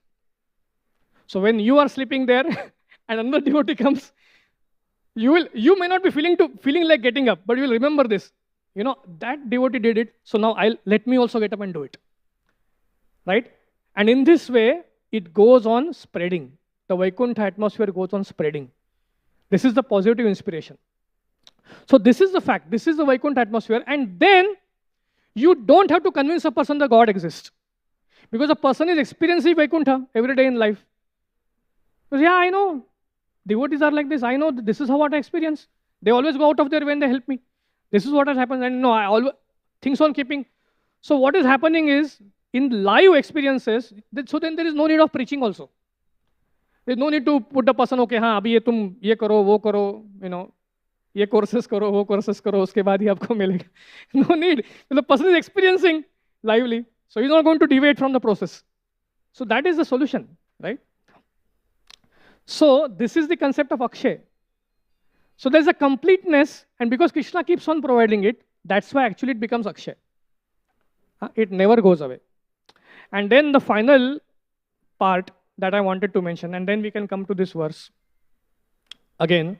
So when you are sleeping there and another devotee comes, you may not be feeling like getting up, but you will remember this. That devotee did it, so now let me also get up and do it. Right? And in this way, it goes on spreading. The Vaikuntha atmosphere goes on spreading. This is the positive inspiration. So this is the fact. This is the Vaikuntha atmosphere. And then you don't have to convince a person that God exists. Because a person is experiencing Vaikuntha every day in life. Because, yeah, I know. Devotees are like this. I know this is how what I experience. They always go out of their way when they help me. This is what has happened. And no, I always things on keeping. So what is happening is, in live experiences, so then there is no need of preaching also. There is no need to put the person, okay, हाँ अभी ये तुम ये करो वो करो, ये courses करो वो courses करो उसके बाद ही आपको मिलेगा. No need. The person is experiencing lively, so he's not going to deviate from the process. So that is the solution, right? So this is the concept of Akshay. So there's a completeness, and because Krishna keeps on providing it, that's why actually it becomes Akshay. It never goes away. And then the final part that I wanted to mention, and then we can come to this verse again.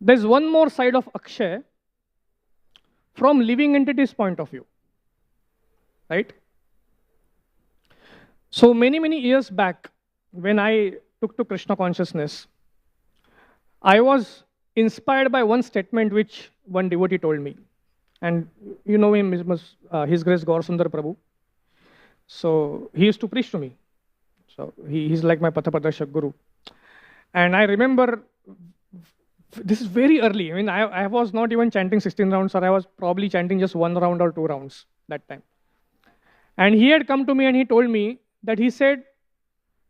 There's one more side of Akshay from living entity's point of view, right? So many years back, when I took to Krishna consciousness, I was inspired by one statement which one devotee told me. And you know him, His Grace Gaur Sundar Prabhu. So he used to preach to me. So he's like my Pathapadashak Guru. And I remember, this is very early. I mean, I was not even chanting 16 rounds, or I was probably chanting just 1 round or 2 rounds that time. And he had come to me and he told me that he said,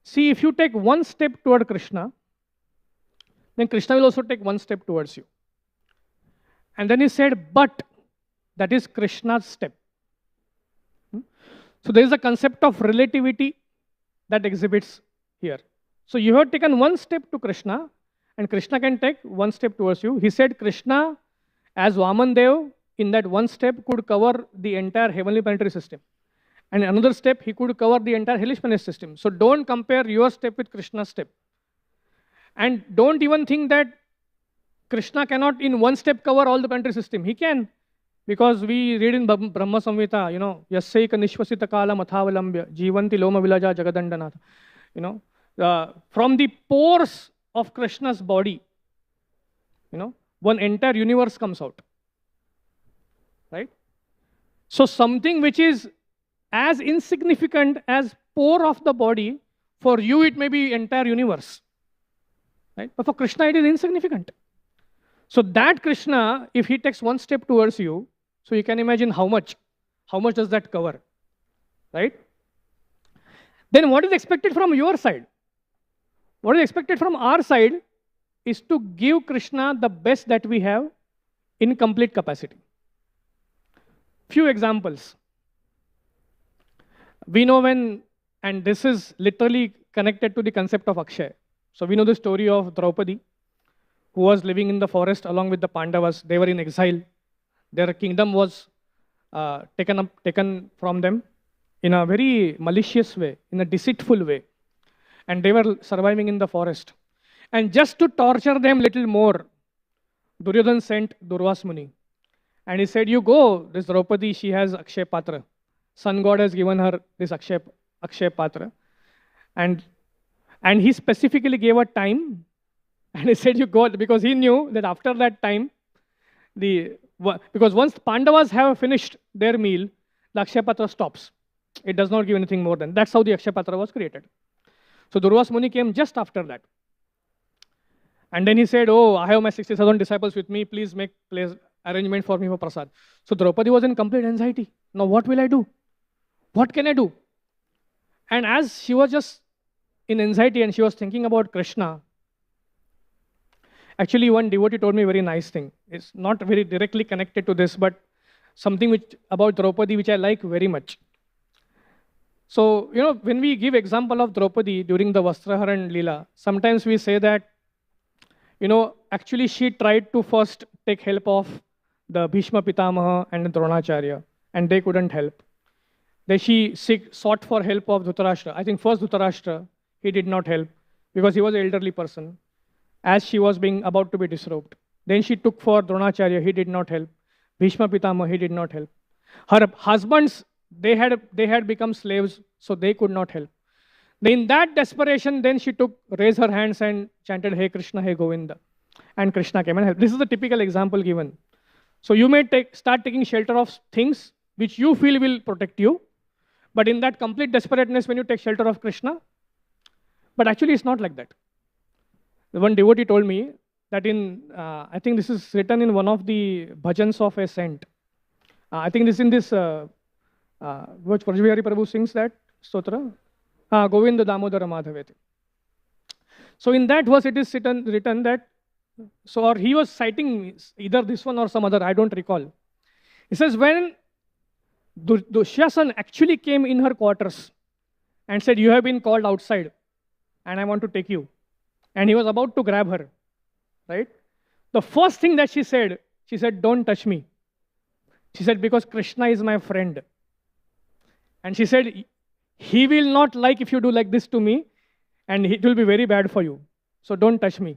see, if you take 1 step toward Krishna, then Krishna will also take 1 step towards you. And then he said, but that is Krishna's step. So there is a concept of relativity that exhibits here. So you have taken 1 step to Krishna, and Krishna can take 1 step towards you. He said Krishna, as Vaman Dev, in that 1 step could cover the entire heavenly planetary system. And another step, he could cover the entire hellish planetary system. So don't compare your step with Krishna's step. And don't even think that Krishna cannot in 1 step cover all the planetary system. He can. Because we read in Brahma Samhita, Yasaika Nishvasita Kala Mathavalambya, Jivanti Loma Vilaja Jagadandanatha. From the pores of Krishna's body, one entire universe comes out. Right? So something which is as insignificant as pore of the body, for you it may be entire universe. Right? But for Krishna it is insignificant. So that Krishna, if he takes 1 step towards you, so you can imagine how much does that cover, right? Then what is expected from your side? What is expected from our side is to give Krishna the best that we have in complete capacity. Few examples. We know and this is literally connected to the concept of Akshay. So we know the story of Draupadi, who was living in the forest along with the Pandavas. They were in exile. Their kingdom was taken from them in a very malicious way, in a deceitful way. And they were surviving in the forest. And just to torture them little more, Duryodhan sent Durvas Muni. And he said, you go, this Draupadi, she has Akshay Patra. Sun God has given her this Akshay Patra. And he specifically gave a time. And he said, you go, because he knew that after that time, because once Pandavas have finished their meal, the Akshay Patra stops. It does not give anything more than. That's how the Akshay Patra was created. So Durvas Muni came just after that. And then he said, oh, I have my 60,000 disciples with me. Please make place arrangement for me for prasad. So Draupadi was in complete anxiety. Now what will I do? What can I do? And as she was just in anxiety and she was thinking about Krishna, actually one devotee told me a very nice thing. It's not very directly connected to this, but something which about Draupadi which I like very much. So, when we give example of Draupadi during the Vastraharan Leela, sometimes we say that, actually she tried to first take help of the Bhishma Pitamaha and the Dronacharya, and they couldn't help. Then she sought for help of Dhritarashtra. I think first Dhritarashtra, he did not help because he was an elderly person as she was being about to be disrobed. Then she took for Dronacharya, he did not help. Bhishma Pitamaha, he did not help. Her husbands, they had become slaves, so they could not help. In that desperation, then she raised her hands and chanted, Hey Krishna, Hey Govinda. And Krishna came and helped. This is the typical example given. So you may start taking shelter of things which you feel will protect you. But in that complete desperateness, when you take shelter of Krishna, but actually it's not like that. The one devotee told me that I think this is written in one of the bhajans of a saint. I think this is in this, which Prahlad Prabhu sings that stotra. Govinda Damodara Madhaveti. So in that verse it is written that, or he was citing either this one or some other, I don't recall. He says when Dushasan actually came in her quarters and said, you have been called outside and I want to take you. And he was about to grab her, right? The first thing that she said, don't touch me. She said, because Krishna is my friend. And she said, he will not like if you do like this to me, and it will be very bad for you. So don't touch me,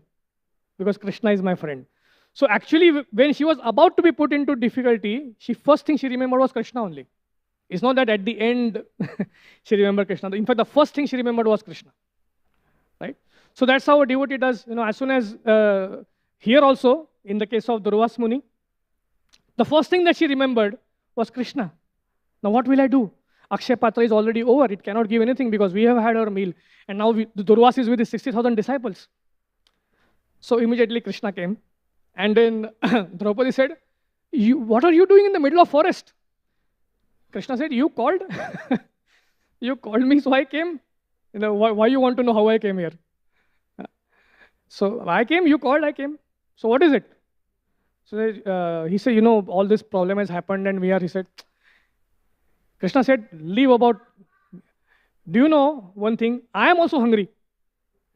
because Krishna is my friend. So actually, when she was about to be put into difficulty, first thing she remembered was Krishna only. It's not that at the end she remembered Krishna. In fact, the first thing she remembered was Krishna, right? So that's how a devotee does. As soon as here also, in the case of Durvas Muni, the first thing that she remembered was Krishna. Now what will I do? Akshay Patra is already over. It cannot give anything because we have had our meal. And now the Durvas is with his 60,000 disciples. So immediately Krishna came. And then Draupadi said, what are you doing in the middle of forest? Krishna said, you called? You called me, so I came. Why you want to know how I came here? So I came, you called, I came. So what is it? So he said, all this problem has happened and he said, Krishna said, leave about, do you know one thing? I am also hungry.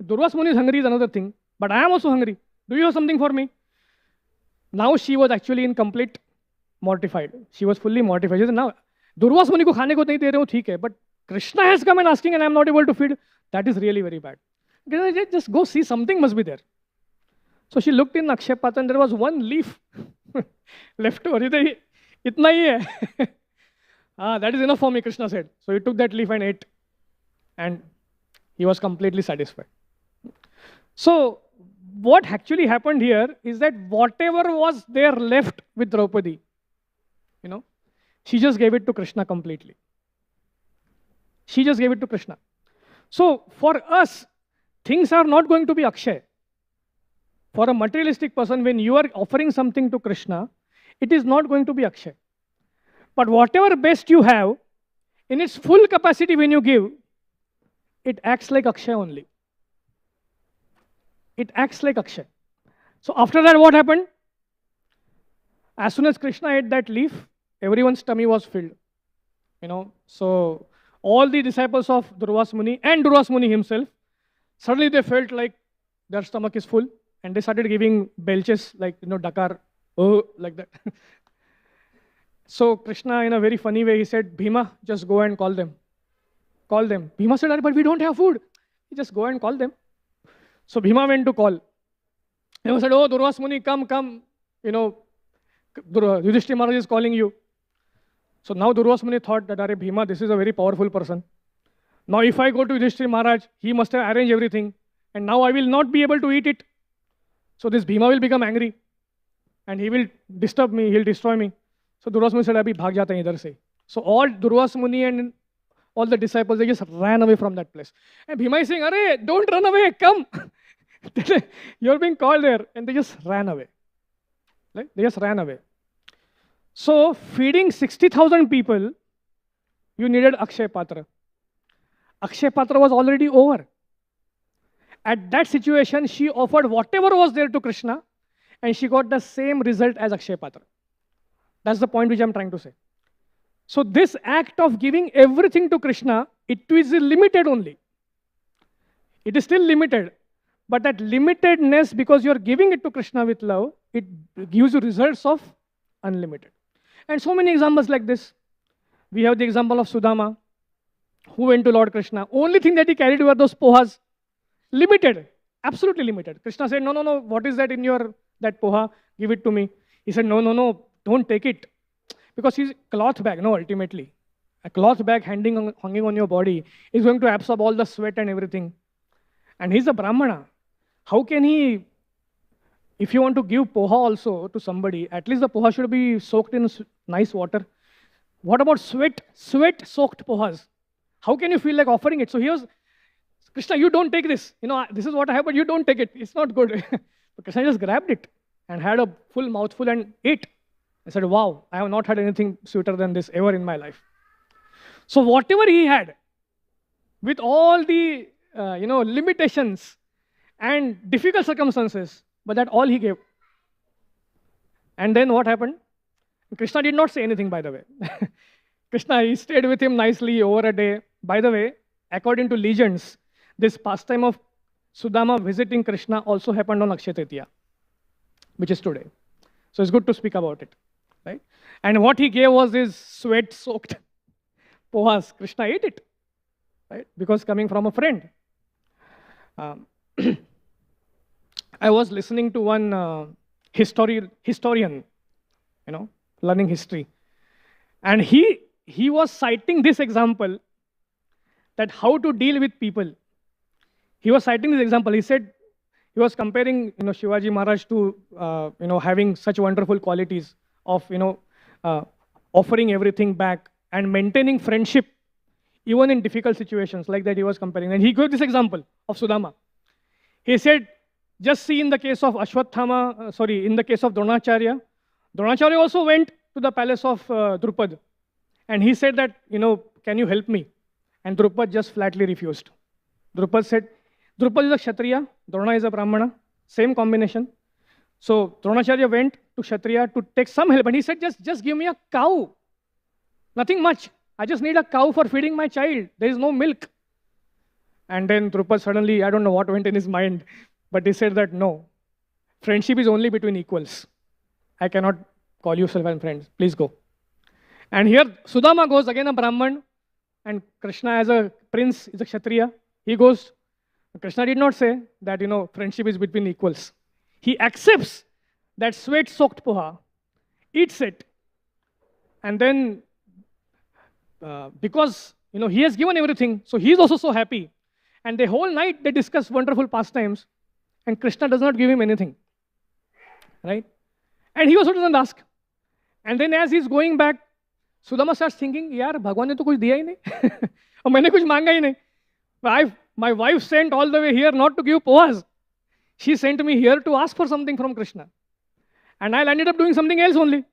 Durvas Muni is hungry is another thing, but I am also hungry. Do you have something for me? Now she was actually in complete mortified. She was fully mortified. She said, now, Durvas Muni ko khane ko nahi de rahe ho, theek hai, but Krishna has come and asking and I am not able to feed. That is really very bad. Just go see, something must be there. So she looked in Akshay Patra and there was one leaf left over. Itna hi hai. That is enough for me, Krishna said. So he took that leaf and ate. And he was completely satisfied. So what actually happened here is that whatever was there left with Draupadi, she just gave it to Krishna completely. She just gave it to Krishna. So for us, things are not going to be Akshay. For a materialistic person, when you are offering something to Krishna, it is not going to be Akshay. But whatever best you have, in its full capacity when you give, it acts like Akshay only. It acts like Akshay. So after that, what happened? As soon as Krishna ate that leaf, everyone's tummy was filled. So all the disciples of Durvas Muni and Durvas Muni himself, suddenly they felt like their stomach is full and they started giving belches like, Dakar, oh, like that. So Krishna, in a very funny way, he said, Bhima, just go and call them. Call them. Bhima said, but we don't have food. He just go and call them. So Bhima went to call. He said, oh, Durvas Muni, come. Yudhishthira Maharaj is calling you. So now Durvas Muni thought that, Are Bhima, this is a very powerful person. Now if I go to Yudhishthira Maharaj, he must have arranged everything. And now I will not be able to eat it. So this Bhima will become angry. And he will disturb me, he'll destroy me. So Durvas Muni said, Abhi bhag jata hai idhar se. So all Durvas Muni and all the disciples, they just ran away from that place. And Bhima is saying, Arey, don't run away, come. You're being called there, and they just ran away. Right? They just ran away. So feeding 60,000 people, you needed Akshay Patra. Akshay Patra was already over. At that situation, she offered whatever was there to Krishna, and she got the same result as Akshay Patra. That's the point which I'm trying to say. So this act of giving everything to Krishna, it is limited only. It is still limited. But that limitedness, because you're giving it to Krishna with love, it gives you results of unlimited. And so many examples like this. We have the example of Sudama, who went to Lord Krishna. Only thing that he carried were those pohas. Limited, absolutely limited. Krishna said, no, no, no, what is that in your, that poha? Give it to me. He said, no, no, no, don't take it. Because he's cloth bag, no, ultimately. A cloth bag hanging on your body is going to absorb all the sweat and everything. And he's a Brahmana. How can he, if you want to give poha also to somebody, at least the poha should be soaked in nice water. What about sweat-soaked pohas? How can you feel like offering it? So he was, Krishna, you don't take this. You know, this is what I have, but you don't take it. It's not good. But Krishna just grabbed it and had a full mouthful and ate. I said, wow, I have not had anything sweeter than this ever in my life. So whatever he had, with all the limitations and difficult circumstances, but that all he gave. And then what happened? Krishna did not say anything, by the way. Krishna, he stayed with him nicely over a day. By the way, according to legends, this pastime of Sudama visiting Krishna also happened on Akshay Tritiya, which is today. So it's good to speak about it, right? And what he gave was his sweat-soaked pohas. Krishna ate it, right? Because coming from a friend. I was listening to one historian, learning history. And he was citing this example, that how to deal with people. He was citing this example. He said, he was comparing, Shivaji Maharaj to, having such wonderful qualities of, offering everything back and maintaining friendship, even in difficult situations like that he was comparing. And he gave this example of Sudama. He said, just see in the case of in the case of Dronacharya. Dronacharya also went to the palace of Drupad. And he said that, can you help me? And Drupad just flatly refused. Drupad said, Drupad is a Kshatriya, Drona is a Brahmana, same combination. So Dronacharya went to Kshatriya to take some help. And he said, just give me a cow. Nothing much. I just need a cow for feeding my child. There is no milk. And then Drupad suddenly, I don't know what went in his mind, but he said that no, friendship is only between equals. I cannot call you self friends. Please go. And here Sudama goes, again a Brahman, and Krishna as a prince is a Kshatriya. He goes, Krishna did not say that, friendship is between equals. He accepts that sweat-soaked poha, eats it, and then because, he has given everything, so he is also so happy. And the whole night they discuss wonderful pastimes, and Krishna does not give him anything, right? And he also doesn't ask. And then as he's going back, Sudama starts thinking, yaar, Bhagwan ne to kuch diya hi nahi. Aur maine kuch manga hi nahi. My wife sent all the way here not to give pohas. She sent me here to ask for something from Krishna. And I ended up doing something else only.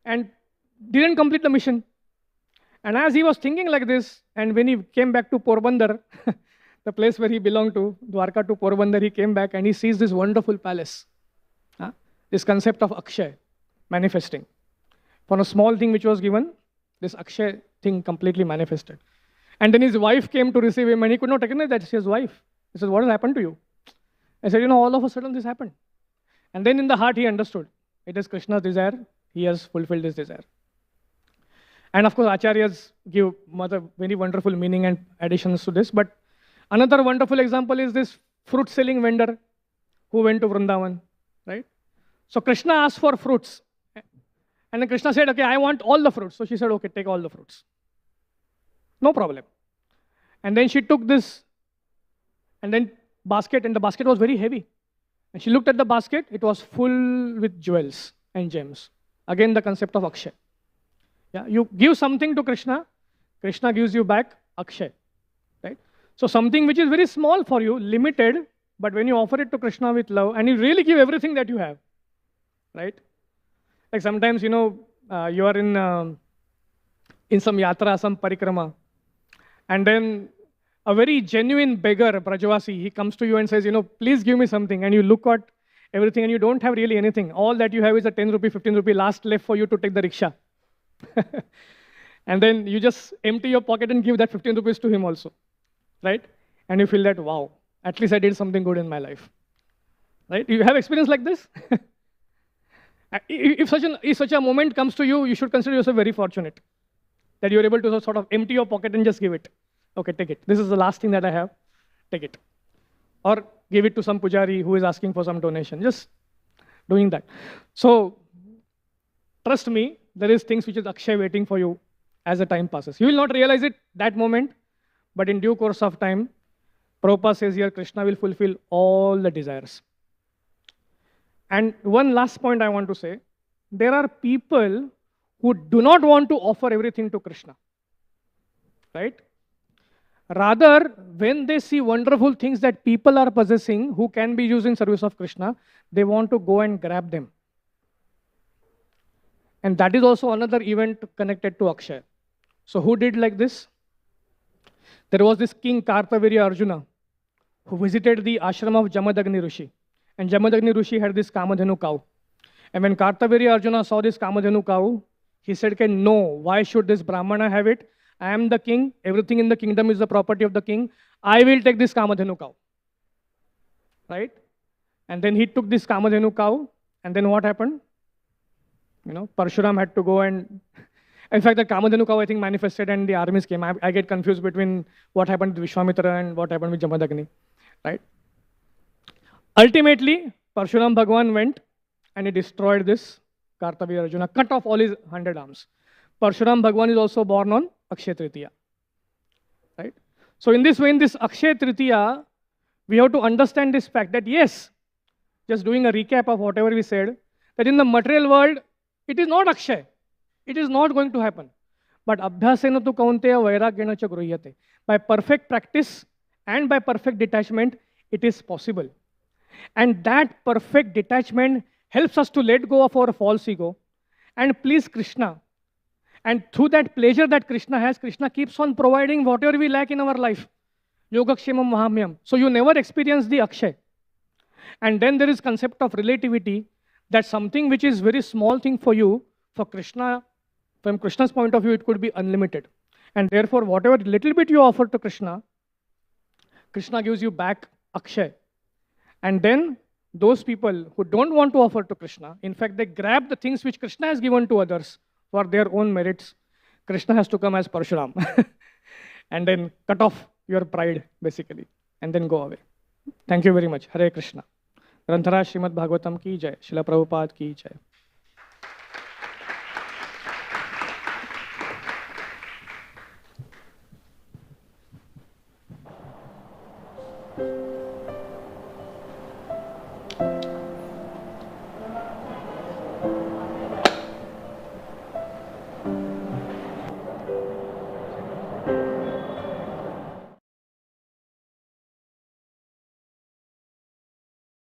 And didn't complete the mission. And as he was thinking like this, and when he came back to Porbandar, the place where he belonged to, Dwarka to Porbandar, he came back and he sees this wonderful palace. This concept of Akshay manifesting. For a small thing which was given, this Akshay thing completely manifested. And then his wife came to receive him and he could not recognize that it's his wife. He said, what has happened to you? I said, all of a sudden this happened. And then in the heart he understood. It is Krishna's desire. He has fulfilled his desire. And of course, Acharyas give very wonderful meaning and additions to this. But another wonderful example is this fruit-selling vendor who went to Vrindavan, right? So Krishna asked for fruits. And then Krishna said, okay, I want all the fruits. So she said, okay, take all the fruits. No problem. And then she took this and then basket, and the basket was very heavy. And she looked at the basket, it was full with jewels and gems. Again, the concept of Akshay. Yeah, you give something to Krishna, Krishna gives you back Akshay, right? So something which is very small for you, limited, But when you offer it to Krishna with love, and you really give everything that you have, right? Like sometimes, you are in some yatra, some parikrama, and then a very genuine beggar, Brajavasi, he comes to you and says, please give me something. And you look at everything and you don't have really anything. All that you have is a 10 rupee, 15 rupee last left for you to take the rickshaw. And then you just empty your pocket and give that 15 rupees to him also, right? And you feel that, wow, at least I did something good in my life, right? You have experience like this? If such a moment comes to you, you should consider yourself very fortunate that you're able to sort of empty your pocket and just give it. Okay, take it. This is the last thing that I have. Take it. Or give it to some pujari who is asking for some donation. Just doing that. So, trust me, there is things which is Akshay waiting for you as the time passes. You will not realize it that moment, but in due course of time, Prabhupada says here, Krishna will fulfill all the desires. And one last point I want to say, there are people who do not want to offer everything to Krishna, right? Rather, when they see wonderful things that people are possessing who can be used in service of Krishna, they want to go and grab them. And that is also another event connected to Akshay. So who did like this? There was this king Kartavirya Arjuna who visited the ashram of Jamadagni Rishi. And Jamadagni Rishi had this Kamadhenu cow. And when Kartavirya Arjuna saw this Kamadhenu cow, he said, no, why should this Brahmana have it? I am the king. Everything in the kingdom is the property of the king. I will take this Kamadhenu cow. Right? And then he took this Kamadhenu cow. And then what happened? Parshuram had to go and... In fact, the Kamadhenu cow, I think, manifested and the armies came. I get confused between what happened with Vishwamitra and what happened with Jamadagni. Right? Ultimately, Parshuram Bhagwan went and he destroyed this Kartavirya Arjuna, cut off all his 100 arms. Parshuram Bhagwan is also born on Akshay Tritiya. Right? So in this way, in this Akshay Tritiya, we have to understand this fact that yes, just doing a recap of whatever we said, that in the material world, it is not Akshay. It is not going to happen. But abhyasena tu kaunteya vairagyena cha gruhyate. By perfect practice and by perfect detachment, it is possible. And that perfect detachment helps us to let go of our false ego and please Krishna. And through that pleasure that Krishna has, Krishna keeps on providing whatever we lack in our life. Yogakshemam Mahamyam. So you never experience the Akshay. And then there is concept of relativity, that something which is very small thing for you, for Krishna, from Krishna's point of view, it could be unlimited. And therefore, whatever little bit you offer to Krishna, Krishna gives you back Akshay. And then those people who don't want to offer to Krishna, in fact, they grab the things which Krishna has given to others for their own merits. Krishna has to come as Parshuram and then cut off your pride, basically, and then go away. Thank you very much. Hare Krishna. Granthara Srimad Bhagavatam ki jai. Srila Prabhupada ki jai.